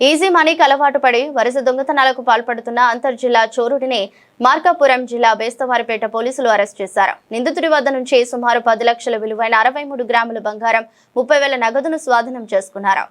Easy మనీకి అలవాటు పడి వరుస దొంగతనాలకు పాల్పడుతున్న అంతర్జిల్లా చోరుడిని మార్కాపురం జిల్లా బేస్తవారిపేట పోలీసులు అరెస్ట్ చేశారు. నిందితుడి వద్ద నుంచి సుమారు 10 లక్షల విలువైన 63 గ్రాముల బంగారం, 30,000 నగదును స్వాధీనం చేసుకున్నారు.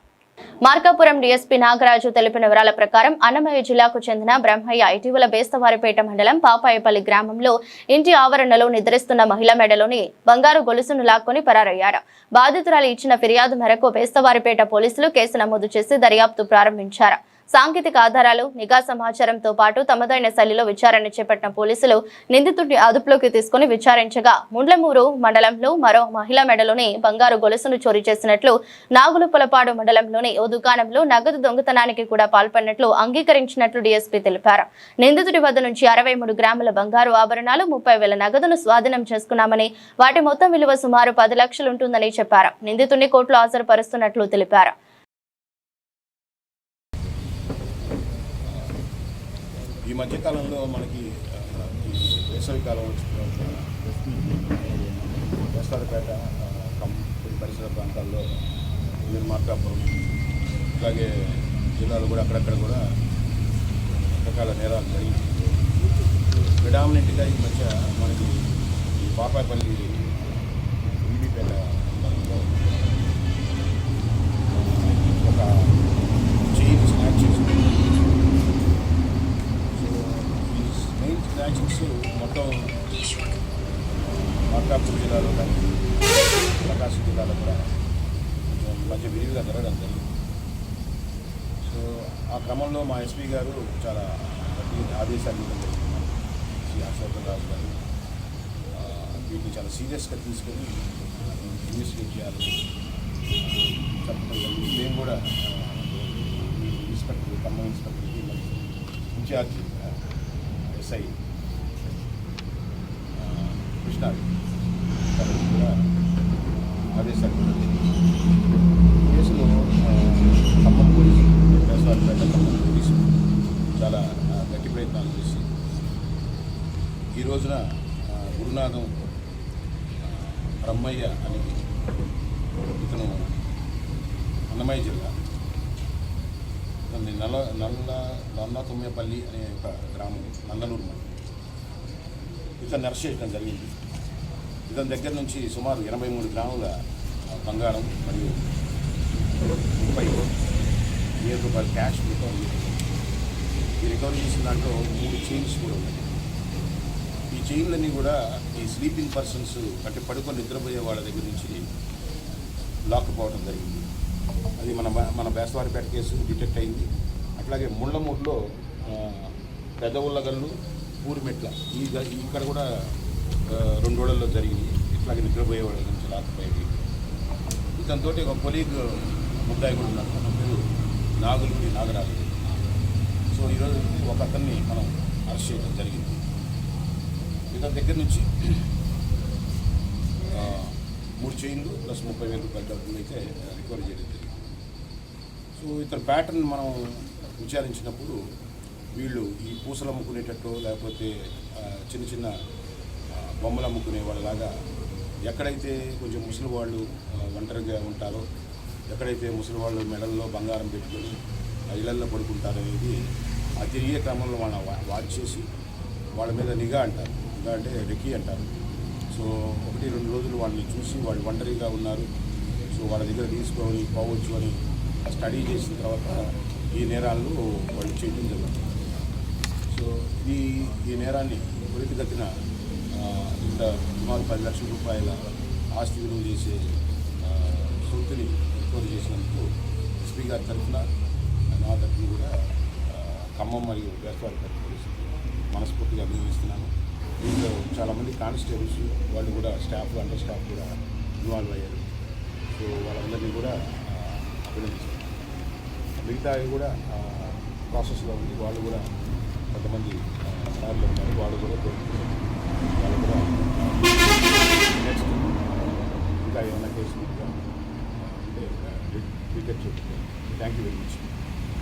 మార్కాపురం డీఎస్పీ నాగరాజు తెలిపిన వివరాల ప్రకారం అన్నమయ్య జిల్లాకు చెందిన బ్రహ్మయ్య ఇటీవల బేస్తవారిపేట మండలం పాపాయపల్లి గ్రామంలో ఇంటి ఆవరణలో నిద్రిస్తున్న మహిళ మెడలోని బంగారు గొలుసును లాక్కొని పరారయ్యారు. బాధితురాలు ఇచ్చిన ఫిర్యాదు మేరకు బేస్తవారిపేట పోలీసులు కేసు నమోదు చేసి దర్యాప్తు ప్రారంభించారు. సాంకేతిక ఆధారాలు, నిఘా సమాచారంతో పాటు తమదైన శైలిలో విచారణ చేపట్టిన పోలీసులు నిందితుడిని అదుపులోకి తీసుకుని విచారించగా ముండ్లమూరు మండలంలో మరో మహిళ మెడలోని బంగారు గొలుసును చోరీ చేసినట్లు, నాగులుపులపాడు మండలంలోని ఓ దుకాణంలో నగదు దొంగతనానికి కూడా పాల్పడినట్లు అంగీకరించినట్లు డీఎస్పీ తెలిపారు. నిందితుడి వద్ద నుంచి 63 గ్రాముల బంగారు ఆభరణాలు, 30,000 నగదును స్వాధీనం చేసుకున్నామని, వాటి మొత్తం విలువ సుమారు 10 లక్షలు ఉంటుందని చెప్పారు. నిందితుడిని కోర్టులో హాజరుపరుస్తున్నట్లు తెలిపారు. ఈ మధ్యకాలంలో మనకి వేసవికాలం వేసవిపేట పరిసర ప్రాంతాల్లో మార్కాపురం అలాగే జిల్లాలో కూడా అక్కడక్కడ కూడా రకరకాల నేరాలు జరిగింది. ప్రిడామినెంట్గా ఈ మధ్య మనకి ఈ పాపాయపల్లి వీడిపేట ప్రాంతంలో ఒక చైన్ స్నాచ్ చేసింది. స్నాచింగ్స్ మొత్తం మార్కాపురం జిల్లాలో కానీ ప్రకాశం జిల్లాలో కూడా కొంచెం మధ్య విరివిగా జరగడం జరిగింది. సో ఆ క్రమంలో మా ఎస్పీ గారు చాలా ఆదేశాలు ఇవ్వడం జరిగింది. శ్రీ అశోక్ రాజు గారు వీటిని చాలా సీరియస్గా తీసుకొని ఇన్వెస్టిగేట్ చేయాలి చెప్పడం జరిగింది. మేము కూడా ఇన్స్పెక్టర్ ఖమ్మం ఇన్స్పెక్టర్కి ఇన్ఛార్జ్ ఎస్ఐ కృష్ణ కూడా ఆదేశాలు కేసులో ఖమ్మం పోలీసు, వేసవారిపేట ఖమ్మం పోలీసు చాలా గట్టి ప్రయత్నాలు చేసి ఈ రోజున గురునాథం బ్రహ్మయ్య అని ఇతను అన్నమయ్య జిల్లా నల్లతుమ్మేపల్లి అనే ఒక గ్రామం, నందనూరు మండలం. ఇతను అరెస్ట్ చేయడం జరిగింది. ఇతని దగ్గర నుంచి సుమారు 83 గ్రాముల బంగారం మరియు 30,000 రూపాయల క్యాష్ రికవరీ చేసింది. ఈ రికవరీ చేసిన దాంట్లో 3 చైన్స్ కూడా ఉన్నాయి. ఈ చైన్లన్నీ కూడా ఈ స్లీపింగ్ పర్సన్స్ అంటే పడుకొని నిద్రపోయే వాళ్ళ దగ్గర నుంచి లాక్కుపోవడం జరిగింది. అది మన బేస్తవారిపేట కేసు డిటెక్ట్ అయింది. అట్లాగే ముళ్ళమూరులో పెదవుల్లగల్లు, పూరిమెట్ల ఇక్కడ కూడా 2 రోజుల్లో జరిగింది. ఇట్లాగే నిద్రపోయే వాళ్ళ నుంచి లాక్కుపోయేది. ఇతనితో ఒక కొలీగ్ ముద్దాయి కూడా ఉన్నారు. అతని పేరు నాగరాజు. సో ఈరోజు ఒక అతన్ని మనం అరెస్ట్ చేయడం జరిగింది. ఇతని దగ్గర నుంచి 3 చైన్లు ప్లస్ 30,000 రూపాయల డబ్బులు అయితే రికవరీ చేయడం జరిగింది. సో ఇతని ప్యాటర్న్ మనం విచారించినప్పుడు వీళ్ళు ఈ పూసలు అమ్ముకునేటట్టు లేకపోతే చిన్న చిన్న బొమ్మలు అమ్ముకునే వాళ్ళలాగా ఎక్కడైతే కొంచెం ముసలి వాళ్ళు ఒంటరిగా ఉంటారో, ఎక్కడైతే ముసలి వాళ్ళు మెడల్లో బంగారం పెట్టుకొని ఇళ్లల్లో పడుకుంటారనేది ఆ తిరిగే క్రమంలో వాళ్ళ వాచ్ చేసి వాళ్ళ మీద నిఘా అంటారు. నిఘా అంటే రెక్కి అంటారు. సో 1-2 రోజులు వాళ్ళని చూసి వాళ్ళు ఒంటరిగా ఉన్నారు, సో వాళ్ళ దగ్గర తీసుకొని పోవచ్చు అని స్టడీ చేసిన తర్వాత ఈ నేరాలను వాళ్ళు చేయడం జరుగుతుంది. సో ఈ నేరాన్ని త్వరితగతిన ఇంత సుమారు 10 లక్షల రూపాయల ఆస్తి విలువ చేసే సొత్తుని రికవరీ చేసినందుకు ఎస్పీ గారి తరఫున నా తరఫున కూడా ఖమ్మం మరియు బేస్తవారిపేట పోలీసులు మనస్ఫూర్తిగా అభినందిస్తున్నాను. దీంట్లో చాలామంది కానిస్టేబుల్స్ వాళ్ళు కూడా స్టాఫ్, అండర్ స్టాఫ్ కూడా ఇన్వాల్వ్ అయ్యారు. సో వాళ్ళందరినీ కూడా అభినందిస్తున్నాను. మిగతా కూడా ప్రాసెస్లో ఉంది. వాళ్ళు కూడా కొంతమంది దారిలో ఉన్నారు. వాళ్ళు కూడా నెక్స్ట్ ఇంకా ఏమైనా కేసులు అంటే డిటెక్ట్ చేయండి. Thank you very much.